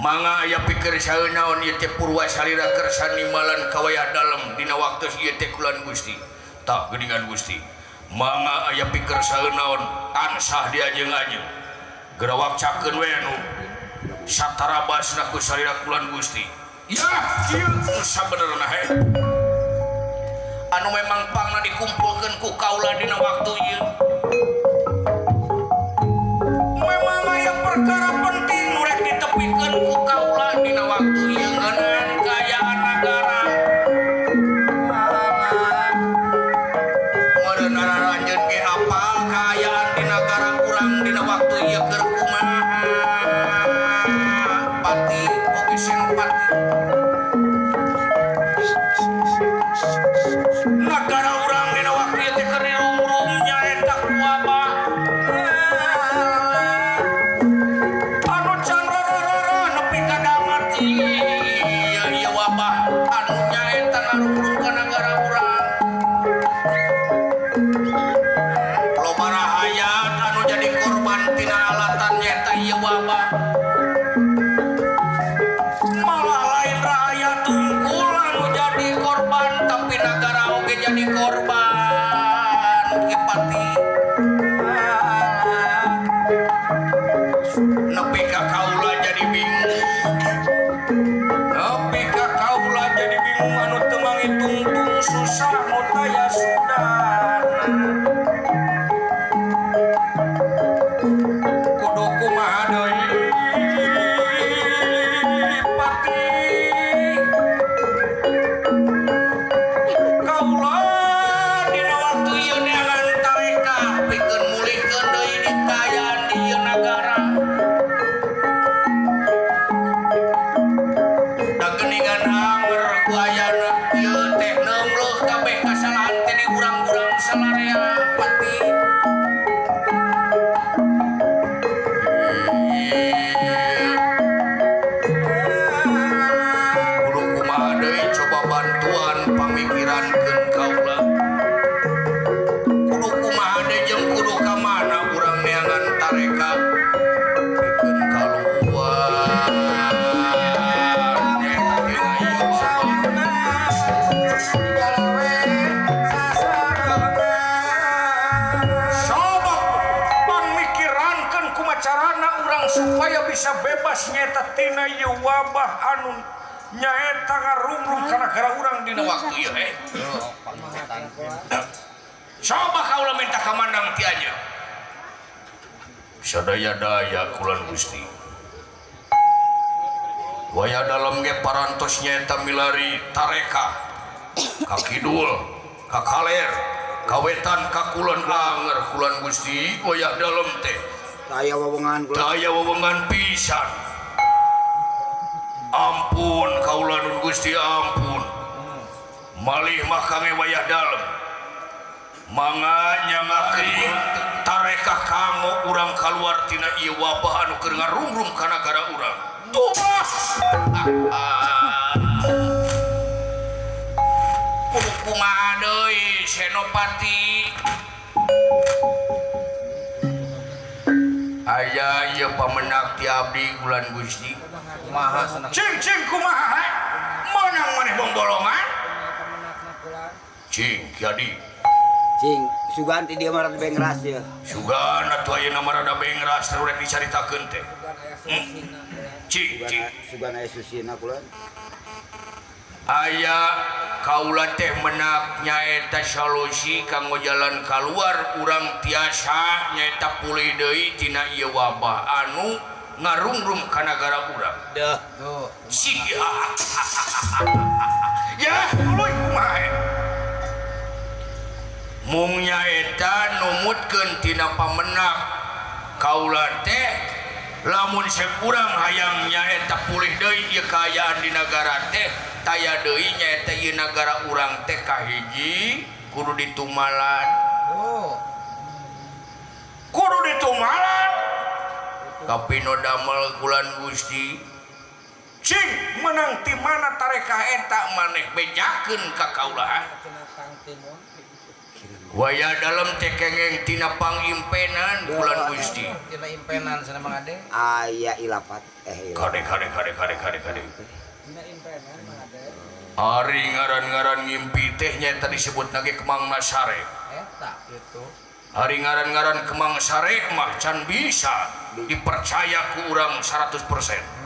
mangga aya pikir saeun naon ieu teh Purwasalira kersa nimbalan ka wayah dalem dina waktos ieu teh kulan Gusti tak geuningan Gusti mangga aya pikir saeun naon ansah diajeng-ajeng gerawak cakeun we anu satarabasna ku salira kulan Gusti ya kieu sabenerna he anu memang pangna dikumpulkeun ku kaula dina waktu ieu memang aya perkara penting nu rek ditepikeun ku kaula dina waktu ieu ngeunaan kaayaan nagara meureun araranjeun ge apal kaayaan di nagara urang dina waktu ieu keur kumaha pati oge senopati nagara urang dina waktu ieu teh keur dirum-rum nyaeta ku wabah anu can rororo nepi ka damat ieu wabah anu nyaeta ngarum-rum ka nagara urang loba rahayat anu jadi korban tina alatan nyaeta ieu wabah malah lain rakyat tungkul anu jadi korban tapi negara oge jadi korban kipati nepi ka kaula jadi bingung nepi ka kaula jadi bingung anu teu mangitung-tung susah nu taya sudan kudu kumaha deui pati kaula dina waktu ieu neangan tareka pikeun mulihkeun deui di kaayaan di ieu nagara da geuningan anger ku ayana ieu teh neumleuh kabeh kasalahan teh di urang-urang salarea pati kudu kumaha deui coba bantuan pamikirankeun kaula kudu kumaha deui jeung kudu ka mana urang neangan tareka pikeun kaluar nyaeta dina ieu sobok pamikirankeun kumacarana urang supaya bisa bebas nyaeta tina ieu wabah anu nyaeta ngarumrum ka nagara urang dina waktu ieu he coba kaula minta kamandang ti anjeun sadaya-daya kulan Gusti wayah dalem ge parantos nyaeta milari tareka ka kidul ka kaler ka wetan ka kulon anger kulan Gusti wayah dalem teh Daya wewenggan pisan ampun kaula nun Gusti ampun malih mah kami wayah dalem mangga nyangakri tareka kanggo urang kaluar tina ieu wabah anu keur ngarungrum ka nagara urang tuh kudu kumaha deui senopati aya ieu pamenak ti abdi bulan Gusti kumaha senang cing kumaha menang maneh bongbolongan cing jadi cing sugan ti dia marada bengras ya sugan atuh ayeuna marada bengras teh urek dicaritakeun teh cing sugan aya susina kulan aya kaula teh menak nyaeta solusi kanggo jalan kaluar urang tiasa nyaeta pulih deui tina ieu wabah anu ngarungrum ka nagara urang dah siha ya uluy kumaha mung nyaeta numutkeun tina pamenak kaula teh lamun sakurang hayang nyaeta pulih deui ieu kaayaan di nagara teh taya deui nyaeta ieu nagara urang teh kahiji kudu ditumalan kudu ditumalan kapino damel kulan Gusti cing menang ti mana tareka eta maneh bejakeun ka kaula waya dalam tekengeng tina pangimpenan bulan Gusti tina impenan sana Mang Ade aya ilapat kade tina impenan Mang Ade ari ngaran-ngaran ngimpi teh nyaeta disebut lagi Kemang Nasare eta gitu hari ngaran-ngaran Kemang Sare mah can bisa dipercaya ku urang 100%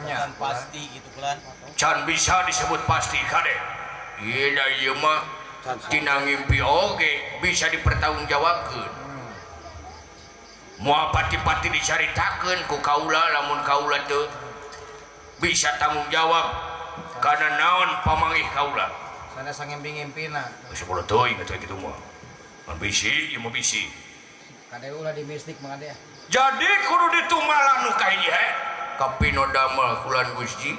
kan pasti gitu kan can bisa disebut pasti kade ieu da ieu mah tina ngimpi oge bisa dipertanggungjawabkeun moal pati-pati dicaritakeun ku kaula lamun kaula teu bisa tanggung jawab kana naon pamangih kaula sana sangimpi-ngimpina geus 10 teuing atuh kitu mah mun bisi ieu mah bisi kade ulah di mistik Mang Ade jadi kudu ditumalan nu kahiji kapino damel kulan Gusti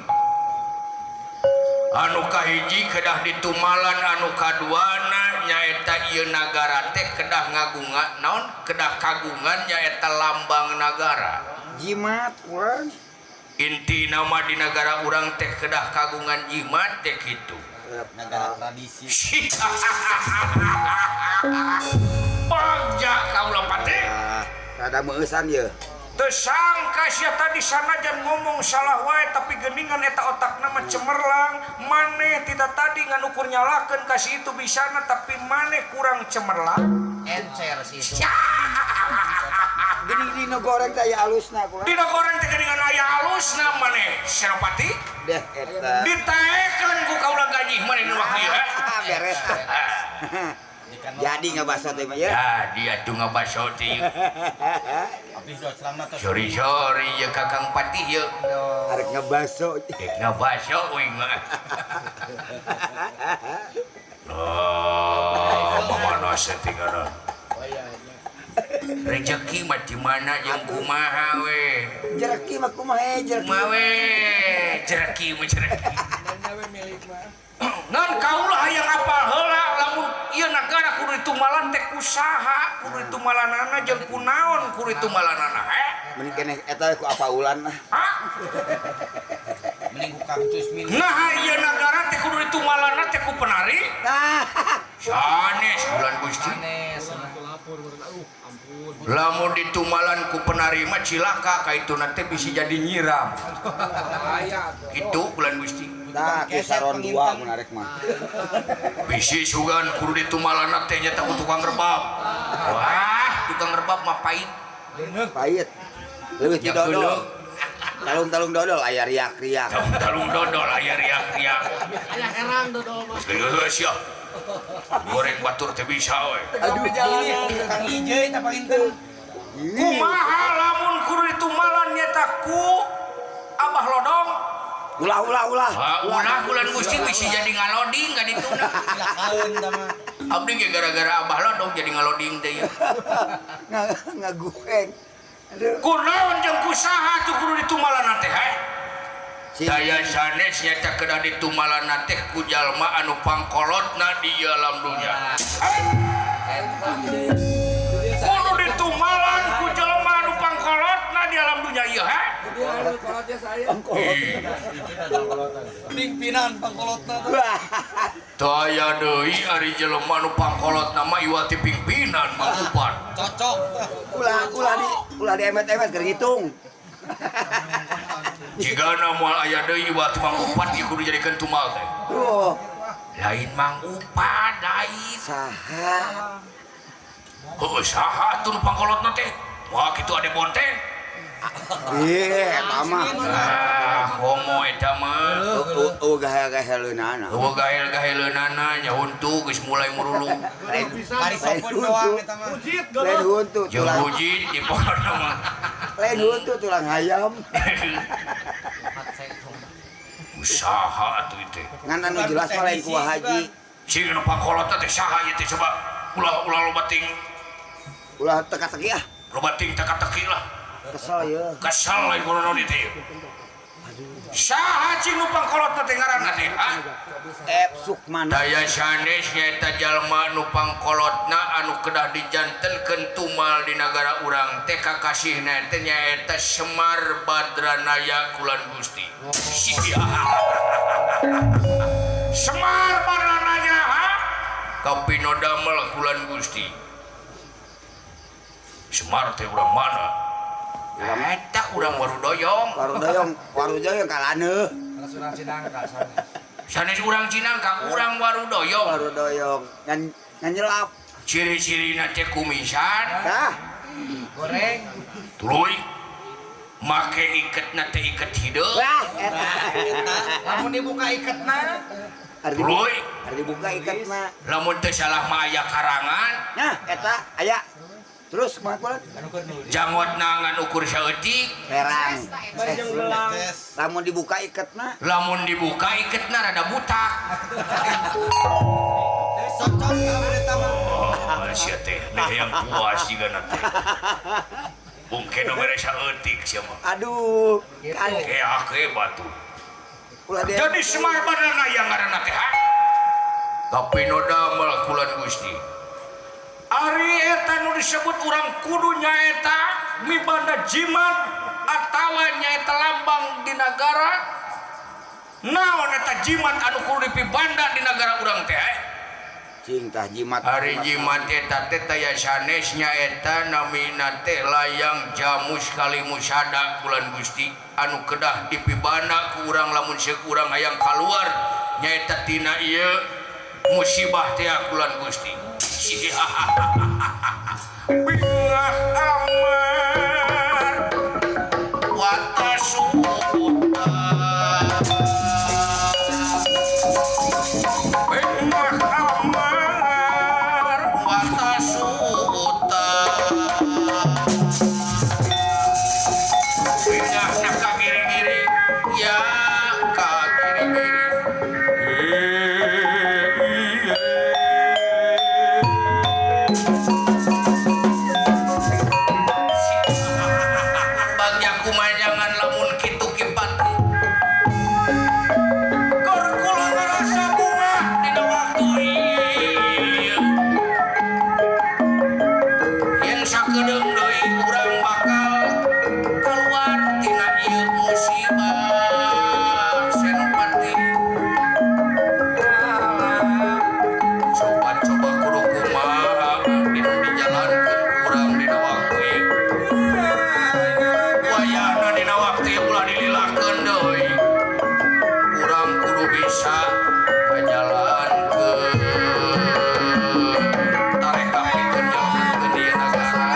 anu kahiji kedah ditumalan anu kaduana nyaeta ieu nagara teh kedah ngagungan naon kedah kagungan nyaeta lambang nagara jimat kurang inti nama di negara urang teh kedah kagungan jimat teh kitu negara tradisi pajak kaula pate rada meusan ye teu sangka sia tadi sanajan ngomong salah wae tapi geuningan eta otakna mah cemerlang maneh tidak tadi ngan ukur nyalakeun ka si itu bisana tapi maneh kurang cemerlang encer sih itu gini dino goreng teh aya alusna kurang dina goreng teh geuningan aya alusna maneh Senopati deh eta ditaekeun ku kaula gaji maneh nu waktu ieu beres jadi ngabaso teh mah ya dia tuh ngabaso teh abis do ceramah tos sorry ya Kakang Patih ya arek ngabaso ngabaso we mah oh mana setinggalan rezeki mah di mana jeung kumaha we jereki mah kumaha jereki mah we jereki mah jereki ngan kaula hayang apal heula lamun ieu nagara kudu ditumalan teh kusaha kudu ditumalanana jeung kunaon kudu ditumalanana mending keneh eta ku apa ulan nah mending ku kaktus min nah ieu nagara teh kudu ditumalanana teh ku penari sanes bulan Gusti sanes lamun ditumalan ku penari mah cilaka kaituna teh bisa jadi nyiram itu bulan Gusti tah kisaron 2 mun arek mah bisi sugan kudu ditumalan teh nya ku tukang rebab wah tukang rebab mah pahit pahit leuwih ti dodol talung-talung dodol aya riak-riak talung dodol aya riak-riak aya herang dodol mah geus ya goreng batur teh bisa we aduh kang ijeun teh palinten kumaha lamun kudu ditumalan nyata ku Abah Lodong ulah ulah bulan Gusti bisa jadi ngaloding ka dituna silakaeun tah mah abdi ge gara-gara Abah Lodong jadi ngaloding teh ya ngagueng aduh kunaon jeung kusaha tuh kudu ditumalan teh daya sanes nyata kedah ditumalan teh ku jalma anu pangkolotna di alam dunya kudu ditumalan ku jalma anu pangkolotna di alam dunya ieu kolotnya saya pimpinan pangkolotna daya deui ari jelema anu pangkolotna mah iwati pimpinan mangkupan cocok ulah di emet-emet keur ngitung jigana moal aya deui iwati mangkupan ieu kudu jadikeun tumal teh lain mangkupan lain saha heuh saha atuh nu pangkolotna teh wah kitu ade bonteng mama homo eta mah gahel-gaheleunana gahel-gaheleunana nya huntu geus mulai murulu hari sopun doang eta mah lain huntu jeung tulang hujit di pokona mah lain huntu tulang ayam usaha atuh teh ngan anu jelas mah lain ku haji sing nu pangkolotna teh saha ieu teh coba ulah loba ting ulah teka-teki ah loba ting teka-teki lah kesel ya kesal lain kunaon ieu teh saha cing nu pangkolotna teh ngaranna teh Sukmana daya sanes nyaeta jalma nu pangkolotna anu kedah dijantelkeun tumal di nagara urang teh kakasihna teh nyaeta Semar Badranaya Kulan Gusti Semar Badranaya kapino damel Kulan Gusti Semar teh urang mana? Eta urang Warudoyong. Warudoyong kalane. Kalau surang Cinangka sana. Sanes urang Cinangka, urang Warudoyong. Warudoyong ngan nyelap. Ciri-cirina teh kumisan. Dah. Goreng. Tuluy. Make iketna teh iket hideung. Wah, eta. Lamun dibuka iketna. Tuluy. Hari dibuka ikatna. Lamun teu salah mah aya karangan. Nah, eta aya. Terus kumaha kulat? Jangotna ngan ukur saeutik. Perang. Tes. Lamun dibuka ikatna. Lamun dibuka iketna rada butak. Cocok kalau eta mah. Oh, sia teh yang puas juga nanti. Mungkin nomor saeutik sia mah. Aduh. Kan Keake batu. ulah dia. Jadi Semar badanna yang ngaranna teh ha. Tapi no damel kulan Gusti. Ari eta nu disebut urang kudu nyaeta mibanda jimat atawa nyaeta lambang di nagara. Naon eta jimat anu kudu dipibanda di nagara urang teh? Cing tah jimat. Ari jimat eta teh taya sanes nyaeta namina teh layang jamus kalimusada kulan Gusti anu kedah dipibanda ku urang lamun seuk urang hayang kaluar nyaeta tina ieu musibah teh kulan Gusti. Billah amar watasuta billah amar watasuta billah nak ka giri-giri ya ka giri-giri bagja kumajangan lamun kitu kipati keur kula ngarasa bunga dina waktu ieu yen sakedeung deui urang bakal keluar tina ieu musibah senopati coba kudu kumaha dina dijalankeun urang dina waktu ieu wayahna dina waktu ieu ulah dililahkeun deui urang kudu bisa ngajalankeun tarek kapikeun jalankeun ieu nagara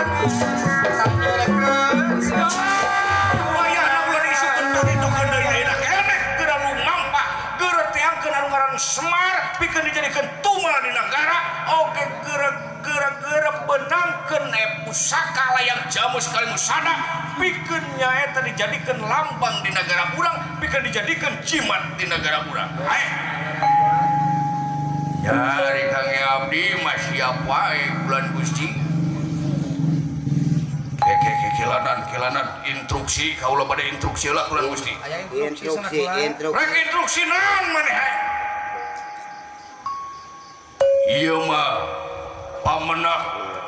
wayahna ulah diisukeun tuditokeun deui ayeuna keneh geura lumampah geura teangkeun anu ngaran Semar pikeun dijadikeun tumal di nagara oge geura benangkeun pusaka layang jamus kalimusada pikeun nyaeta dijadikeun lambang di negara urang pikeun dijadikeun jimat di negara urang hae nyari Kang Abdi mah siap wae bulan Gusti kelanan instruksi kaula bade instruksi lah bulan Gusti Aya instruksi rek instruksi naon maneh hae ieu mah pamenang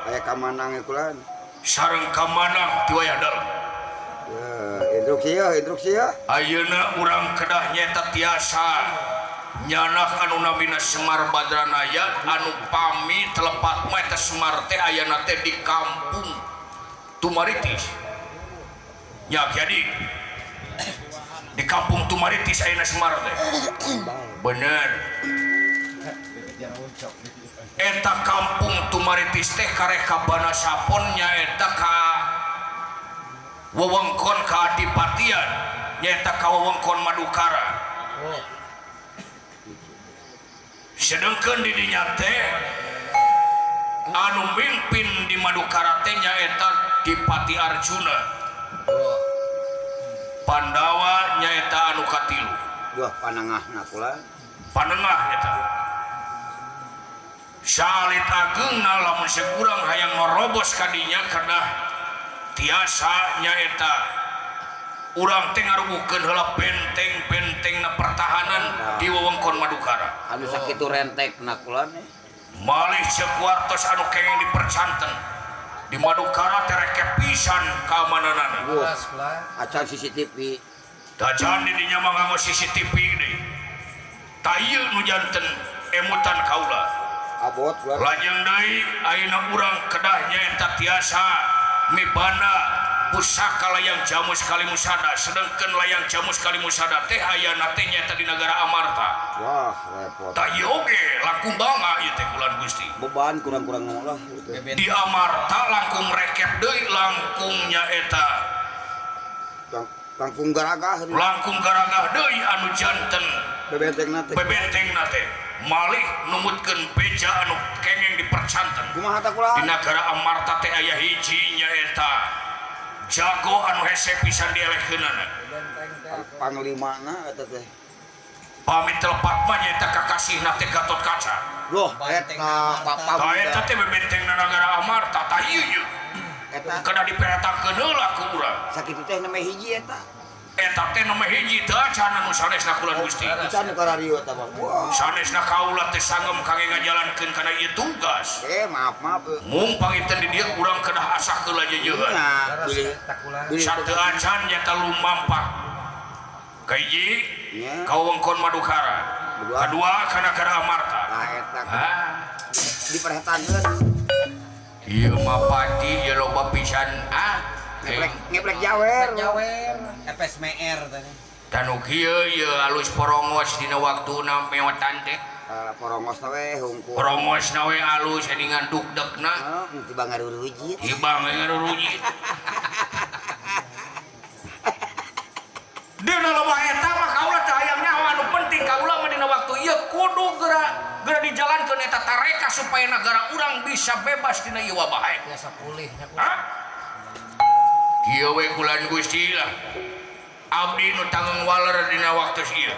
Aya kamanang kulan. sareng kamanang ti wayah dalam Instruksi ya. ayeuna urang kedah nyaeta tiasa nyanah anu namina Semar Badranaya anu pami telepat mah eta Semar teh ayana teh di kampung Tumaritis nya jadi di kampung Tumaritis ayeuna Semar teh bener eta kampung Tumaritis teh kareka bana sapon nyaeta ka wewengkon kaadipatian nyaeta ka wewengkon Madukara sedengkeun di dinya teh anu mimpin di Madukara teh nyaeta Dipati Arjuna Pandawa nyaeta anu katilu Duh panengahna kulan. panengah eta salit ageungna lamun sekurang hayang merobos kadinya karena tiasa nyaeta urang teh ngarugukeun heula benteng-bentengna pertahanan di wewengkon Madukara Anu sakitu rentekna kulan. malih sekuartos anu kenging dipercanten di Madukara tereke pisan keamananana Acan CCTV. dajan di dinya mah nganggo CCTV deui ta ieu nu janten emutan kaula Abot kulan. lajeng deui ayeuna urang kedah nyaeta tiasa mibana pusaka layang jamu sekali musada sedangkan layang jamu sekali musada teh aya nate nyata di negara Amarta. Wah repot. Tak oge langkung bangga ieu teh kulan Gusti. Beban kurang-kurang lah gitu. Di Amarta langkung rekep deui langkungnya eta. Langkung garagah. Langkung garagah deui anu janten bebenteng nate. Malih numutkeun beja anu kengeng dipercanten. Kumaha tah kula? Di negara Amarta teh aya hiji nyaeta jago anu hese pisan dielehkeunana. Panglimana eta teh. Pamit telepat mah nyaeta kakasihna teh Gatotkaca. Loh, eta Tah eta teh bebentengna negara Amarta tah ieu ieu. eta Kada diperhatakeun heula ku urang. sakitu teh nama hiji eta. Eta teh nama hiji teh acan anu sanesna kulan Gusti. Can karario eta Bang. Wah. Sanesna kaula teh sangem kangge ngajalankeun kana ieu tugas. Maaf. Mung pangiten di dieu urang kedah asah heula jejeun. Nah, pilih Satu acan nyata lumampah. Kahiji nya. kau wengkon Madukara. Kedua kana negara Amarta. Nah, eta Ah, diperhatakeun. ieu mah pati ieu loba pisan Ngeplek jawer. FSMR tadi. tanu kieu ieu alus porongos dina waktuna mewetan teh. Porongos we hungkul. Porongosna we alus dengan dukdekna. Tiba ngarurujit. Ibang ngarurujit. Dina loba eta mah kaula teh hayang nyawa anu penting kaula mah dina waktu ieu kudu geura dijalankeun eta tareka supaya negara urang bisa bebas dina ieu wabah. Biasa pulih nya. Hah? Kieu we kulan Gusti lah. Abdi nu tanggung waler dina waktu ieu.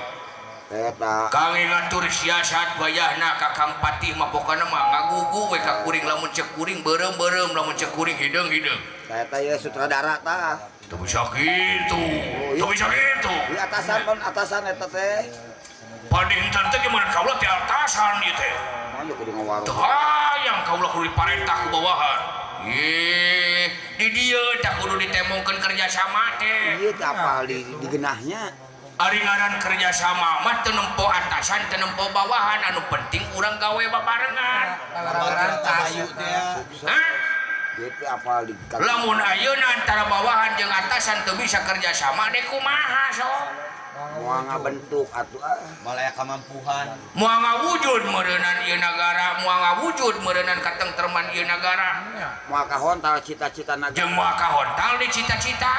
Eta Kangge ngatur siasat wayahna ka Kang Patih mah pokona mah ngagugu we ka kuring lamun cek kuring beureum-beureum lamun cek kuring hideung-hideung. eta ya sutradara tah. Teu bisa kitu. Teu bisa kitu. Di atasan eta teh. Padinten teh gimana kaula teh atasan ieu teh. Maju kudu ngawaru. Teu hayang kaula kudu diparentah ku bawahan. Di dieu teh kudu ditemongkeun kerjasama teh. Ieu teh apal digeunahnya. Ari ngaran kerjasama mah teu nempo atasan teu nempo bawahan anu penting urang gawe babarengan. Babarengan kayu teh. Hah? Ieu teh apal di Lamun ayeuna antara bawahan jeung atasan teu bisa kerjasama deh kumaha sok. moal ngabentuk atuh Balaya kemampuan. Moal ngawujud meureunan ieu nagara, moal ngawujud meureunan katengtreman ieu nagara. moal kahontal cita-cita nagara. Jeung moal kahontal di cita-cita.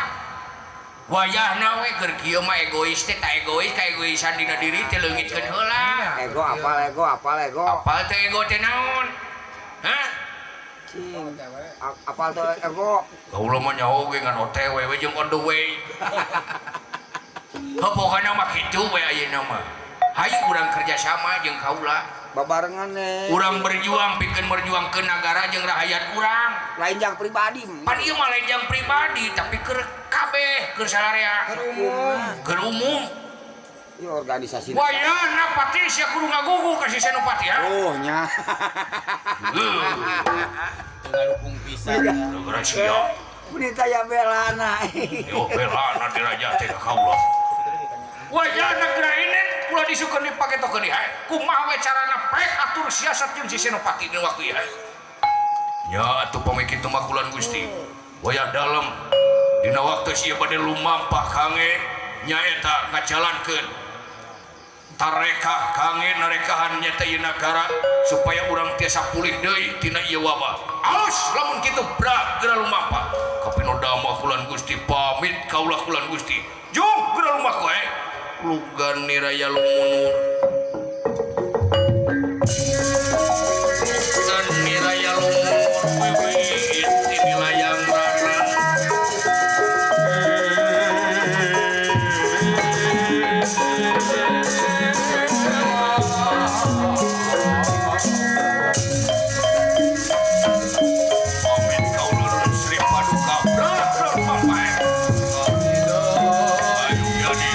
Wayahna we keur kieu mah egois teh tak egois ka egoisan dina diri teh leungitkeun heula. Ego apal ego. Apal teh ego teh naon? Hah? Cing. Apal teh ego. Kaula mah nyaho ge ngan OTW we jeung on the way. Pokona mah kitu we ayeuna mah. Hayu urang kerjasama jeung kaula. Babarengan Urang berjuang pikeun merjuangkeun nagara jeung rakyat urang. lain jang pribadi. Pan ieu mah lain jang pribadi tapi keur kabeh keur salarea. Keur umum. Ieu organisasi. Wayahna pati sia kudu ngagugu ka si Senopati ya. Oh nya. Ngadukung pisan. Negara sia. Punita ya belana. Yo belana di raja teh ka kaula. Wayahna negara ini ulah disukeun dipaketokeun di hae. Kumaha we carana pek atur siasat jeung si Senopati dina waktu ieu. Nya atuh pamiki teu mah kulan Gusti. Wayah dalem dina waktu ieu bade lumampah kangge nyaeta ngajalankeun tareka kangge narekahan nyata ieu nagara supaya urang tiasa pulih deui tina ieu wabah. Alus lamun kitu bra geura lumampah. Kapinoda mah kulan Gusti pamit kaulah kulan Gusti. Jung geura lumampah we. Lugan niraya lumunur. Dan niraya lumunur wiwit di layang rana. Pamit kaulun Sri Paduka brak mampai. Ayo jadi.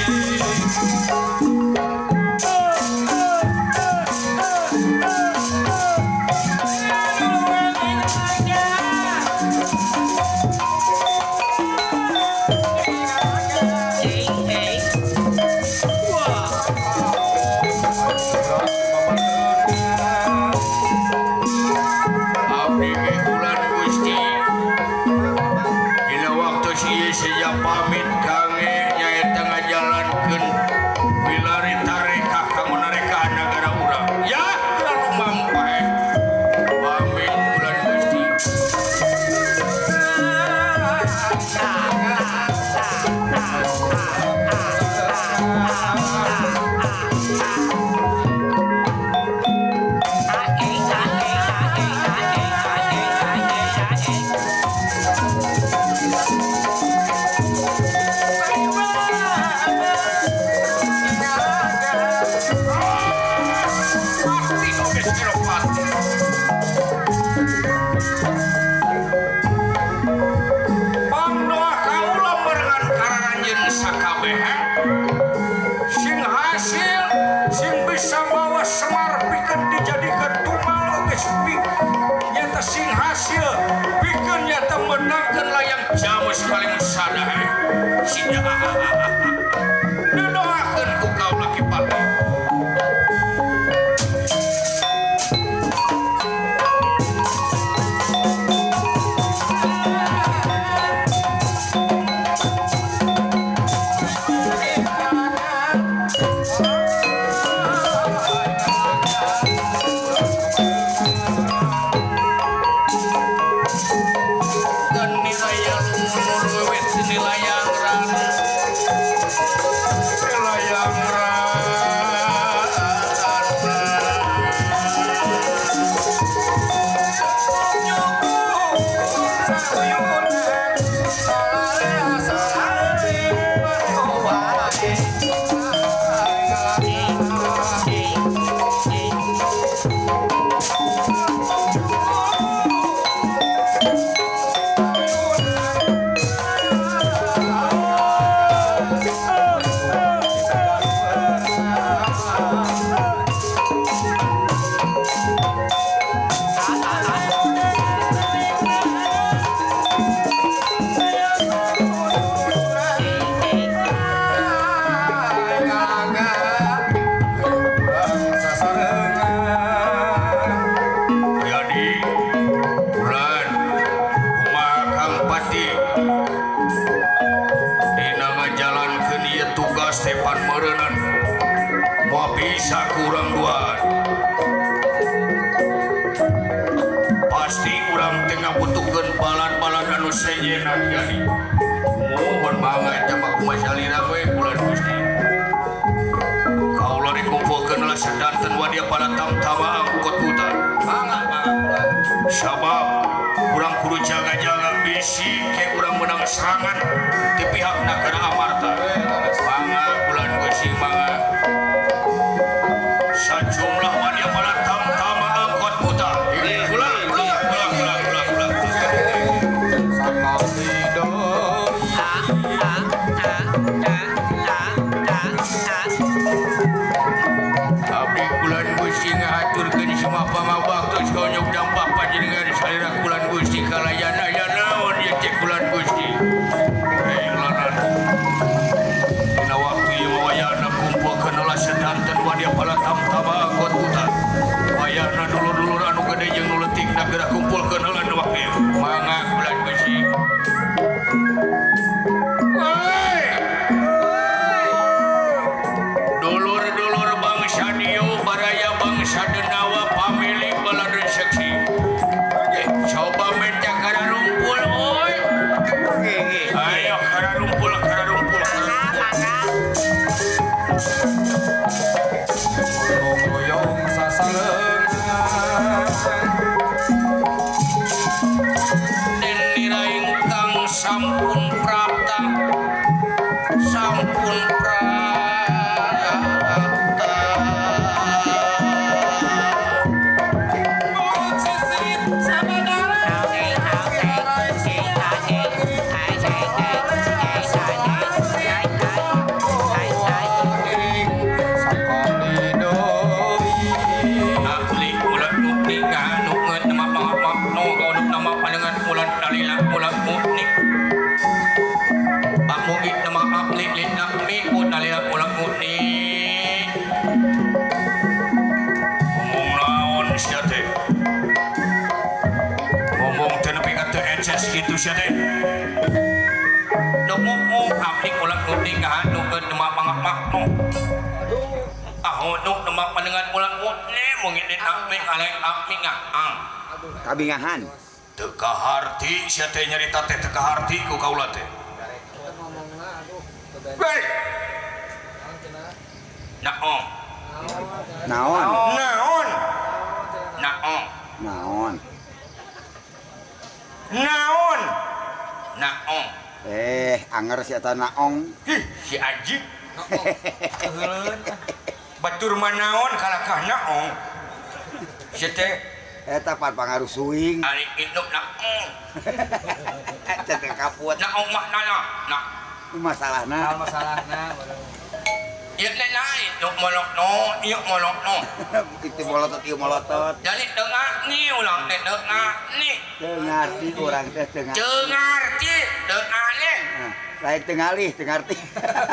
duaan mau bisa kurang duaan pasti kurang tengah butuhkan balan-balan anu sejenak jadi mohon banget jambak masyalina we bulan Gusti kaulah dikumpulkan lah sedanten wadia pada tam-tama angkot hutan Banget bulan. sabab kurang kudu jaga-jaga bisi kayak kurang menang serangan di pihak negara Amarta mangga bulan Gusti mangga sejumlah wadia pada tam-tama angkot hutan pulang abdi bulan Gusti ngahaturkeun semua pangabaktos konyok dampak panjenengan salira bulan Gusti kalayana ya naon ieu teh bulan Gusti lanan dina waktu ieu wayahna kumpulkeun heula sedanten wadia pala tam-tama angkot hutan wayahna dulur-dulur anu gede jeung nu leutik geura kumpulkeun heula nu waktu ieu mangga bulan Gusti dulur-dulur bangsa Dio baraya bangsa Denawa pamilik baladan seksi coba minta kara rumpul oi ayo kara rumpul Goyong sasalengan. den niraing kang sampun prapta Akli ulat mukni nganukeun nama no gauduk nama pandangan ulat dalila ulat mukni Pak Mugi nama akli linak mi dalila ulat mukni ngomong naon sia teh ngomong teh nepi ka teu ences kitu sia teh dok ngomong akli ulat mukni nganukeun nama pangamakno ahonuk nama pandangan ulat mukni mungkin akmi alek akmi ngaang kabingahan teu kaharti sia teh nyarita teh teu kaharti ku kaula teh baik naon naon naon naon naon naon naon anger si eta naong ih si anjing batur manaon kalakah naon sia teh eta pangaruh suing ari induk naon eta teh kaput naon maknana nah masalahna Masalahna. ieu teh lain nuk molokno ieu molokno itu molotot ieu molotot jadi dengar ni ulang teh dengar ni teu ngarti urang teh teu ngarti cengarti dengar ni lain teu ngalih teu ngarti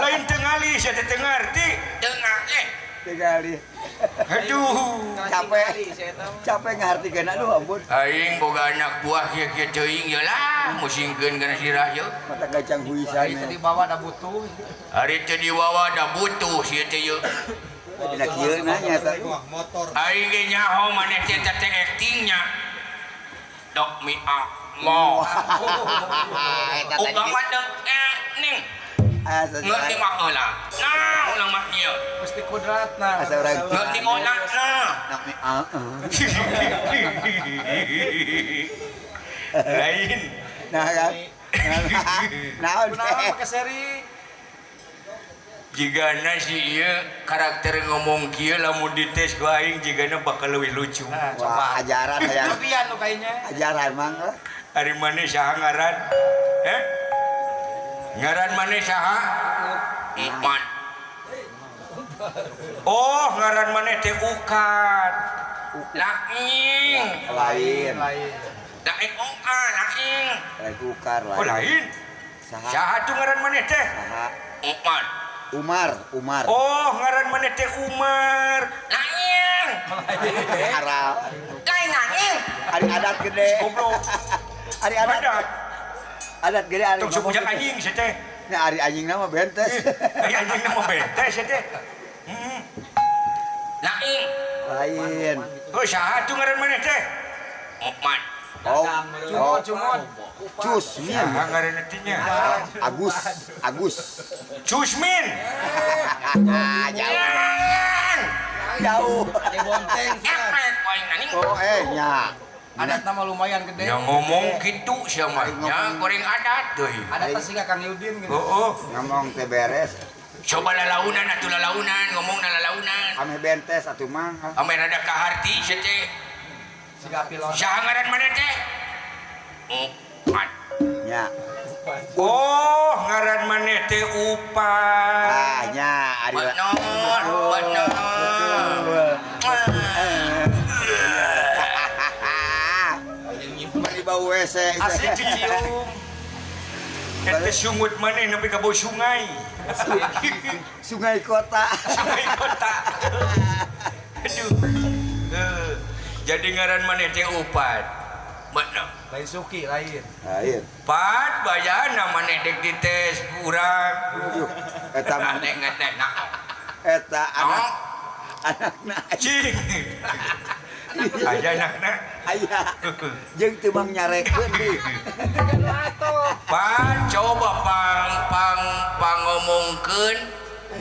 lain tengali saya teh tengarti dengar ni teu ngalih aduh capek ngartikeun aduh ampun aing boga anak buah kieu teuing ye lah musingkeun kana sirah ye mata gacang huisan Tadi bawa ada butuh. hari teh dibawa da butuh sia teh ye dina kieu na nyata Motor. aing ge nyaho maneh teh teh actingnya dok mi a mo eta upama deng ning ngerti mak heula nah ulang mak ieu Mesti kudratna. asa urang ngerti ngonak nah lain nah kan naon Kunaon pakai seri? jigana si ieu karakter ngomong kieu lamun dites ku aing jigana bakal leuwih lucu wah ajaran aya Lebihan tuh kayaknya. ajaran mang ari maneh saha ngaran ngaran maneh saha Iman oh ngaran maneh teh Ukan laing lain laing laing lain ukar oh lain saha tuh ngaran maneh teh saha Umar Umar oh ngaran maneh teh Umar laing harap lain laing hari adat gede goblok hari adat gede hari tung suku anjing sia teh Nya ari anjing nama bentes. Aya anjing nama bentes teh. Lain. Lain. Oh, saha tuh ngaran maneh teh? Oman. Oh, Cumot. Cusmin. Saha ngaran etinya? Agus. Cusmin. Jauh. Di bonteng. Efek paling anjing. Oh, nya. Adat nama lumayan gede. Yang ngomong gitu siapa nya goreng adat deui. Adat pasti Kang Yudin gitu. Oh, Ngomong teh beres. coba lalaunan atuh lalaunan, ngomong lalaunan. Ame bentes atuh mah. Ame rada kaharti sia teh. Siga pilot. Saha ngaran maneh teh? Upat. Nya. Oh, ngaran maneh teh Upat. Nya ari. Bener. Mari bau WC. Asli dicium. Eta sungut maneh nepi ka bau sungai. Sungai kota. Sungai kota. Aduh. Jadi ngaran maneh teh Upat. Bener. Lain Suki, lain. Lain. Pat bayana maneh dek dites urang. Eta mah Maneh ngeteh nak. eta anakna Cing. Aya anakna. aya jeung teu mang nyarekeun di. Pan coba ngomongkeun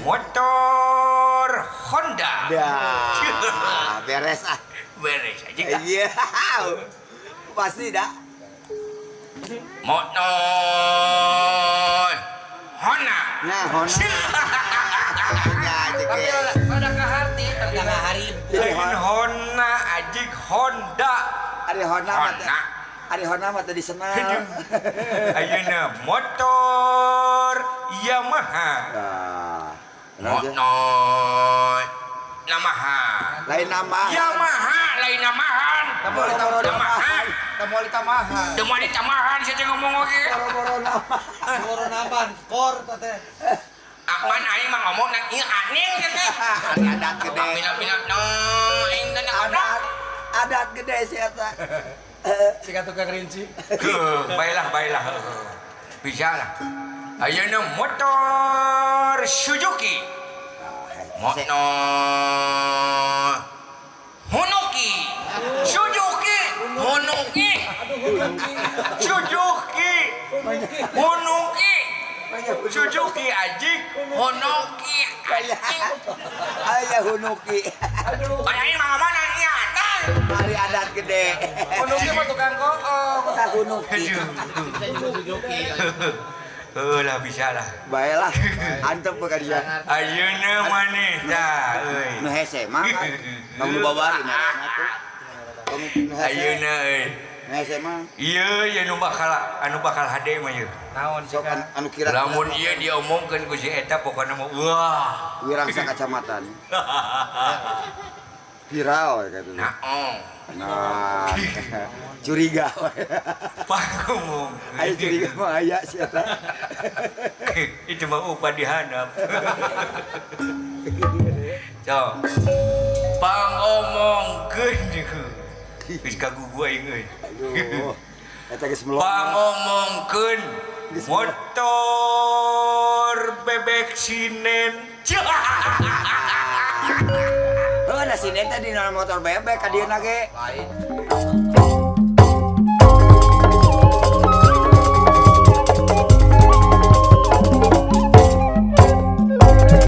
motor Honda. Dah beres ah. Beres aja kan. Iya. Pasti dah. Motor Honda. Nah, Honda. Nya Tapi pada kaharti ternyata hari. Lain Honda ajik Honda. Ari Honda mah teh. Honda. Ari Honda mah teh disenal. Ayeuna motor Yamaha. Motor Yamaha. Lain nama. Yamaha lain namahan. Yamaha. Temoli tamahan. Demo di tamahan saya ngomong oke. Boro-boro nama. Boro naban, kor teh. Aman aing mah ngomong nang ieu aneh teh. Adat gede. Pina-pina aing teh Adat gede si eta. Siga tukang rinci. Baiklah. Bisa lah. Ayeuna motor Suzuki. Motor Honoki. Suzuki. Suzuki ajik Honoki. Aya Hunuki. Aing mah mana ieu aneh. Ari adat gede. Honoki mah tukang koong. Tah Hunuki. Lah bisa lah. Baiklah, antep bekadian. Ayeuna maneh tah euy. Nu hese mah. Kamu babari mah atuh. Kamu nu hese. Ayeuna euy. Nu hese mah. Ieu ya anu bakal hade mah ieu. Naon Sok siga? anu kira Lamun ieu diomongkeun ku si eta pokona mah wah. wirangsa kacamatan. Viral kayak gitu. Naong. Nah, curiga. Pangumum. Ayo curiga mah aya si eta. Itu mah upah dihanap. Cok. Pangomongkeun deui. Geus kagugu aing euy. Aduh. Eta geus melong. Pangomongkeun motor bebek sinen. Heeh, da sinen teh dina motor bebek ka dieu na ge. Lain.